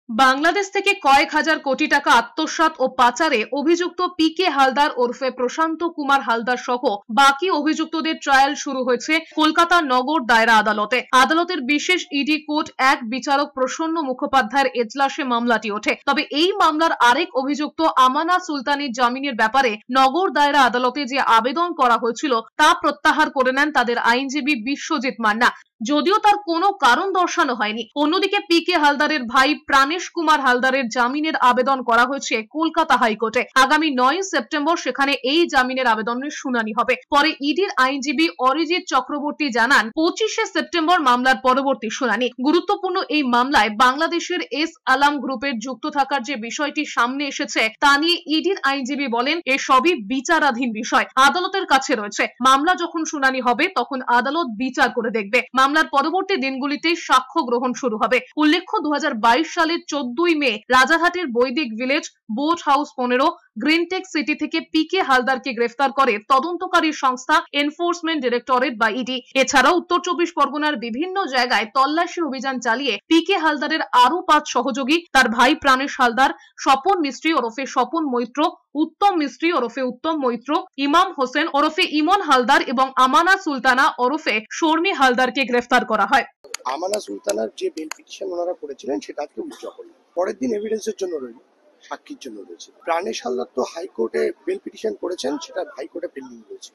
বাংলাদেশ থেকে কয়েক হাজার কোটি টাকা আত্মসাৎ ও পাচারে অভিযুক্ত পিকে হালদার ওরফে প্রশান্ত কুমার হালদার সহ বাকি অভিযুক্তদের ট্রায়াল শুরু হয়েছে কলকাতা নগর দায়রা আদালতে। আদালতের বিশেষ ইডি কোর্ট এক বিচারক প্রসন্ন মুখোপাধ্যায়ের এজলাসে মামলাটি ওঠে। তবে এই মামলার আরেক অভিযুক্ত আমানা সুলতানের জামিনের ব্যাপারে নগর দায়রা আদালতে যে আবেদন করা হয়েছিল তা প্রত্যাহার করে নেন তাদের আইনজীবী বিশ্বজিৎ মান্না, যদিও তার কোনো কারণ দর্শানো হয়নি। অন্যদিকে পিকে হালদারের ভাই প্রাণেশ কুমার হালদারের জামিনের আবেদন করা হয়েছে কলকাতা হাইকোর্টে। আগামী 9 সেপ্টেম্বর সেখানে এই জামিনের আবেদনের শুনানি হবে। পরে ইডির আইনজীবী অরিজিৎ চক্রবর্তী জানান 25 সেপ্টেম্বর মামলার পরবর্তী শুনানি। গুরুত্বপূর্ণ এই মামলায় বাংলাদেশের এস আলাম গ্রুপের যুক্ত থাকার যে বিষয়টি সামনে এসেছে তা নিয়ে ইডির আইনজীবী বলেন এসবই বিচারাধীন বিষয়, আদালতের কাছে রয়েছে। মামলা যখন শুনানি হবে তখন আদালত বিচার করে দেখবে। মামলার পরবর্তী দিনগুলিতে সাক্ষ্য গ্রহণ শুরু হবে। উল্লেখ্য 2022 সালের 14 মে রাজারহাটের বৈদিক village boat house 15 Greentech city থেকে পিকে হালদারকে গ্রেফতার করে তদন্তকারী সংস্থা এনফোর্সমেন্ট ডিরেক্টরেট বা ইডি। এছাড়াও উত্তর 24 পরগনার বিভিন্ন জায়গায় তল্লাশি অভিযান চালিয়ে পিকে হালদারের আরো 5 সহযোগী, তার ভাই প্রাণেশ হালদার, স্বপন মিস্ত্রি ওরফে স্বপন মৈত্র, উত্তম মিস্ত্রি ওরফে উত্তম মৈত্র, ইমাম হোসেন ওরফে ইমন হালদার এবং আমানা সুলতানা ওরফে শর্মি হালদারকে গ্রেফতার করা হয়। আমানা সুলতানার যে বেল পিটিশন ওনারা করেছিলেন সেটা আজকে উইথড্র করলেন। পরের দিন এভিডেন্সের জন্য রইল, সাক্ষীর জন্য রয়েছে। প্রাণেশ হালদার তো হাইকোর্টে বেল পিটিশন করেছেন, সেটা হাইকোর্টে পেন্ডিং রয়েছে।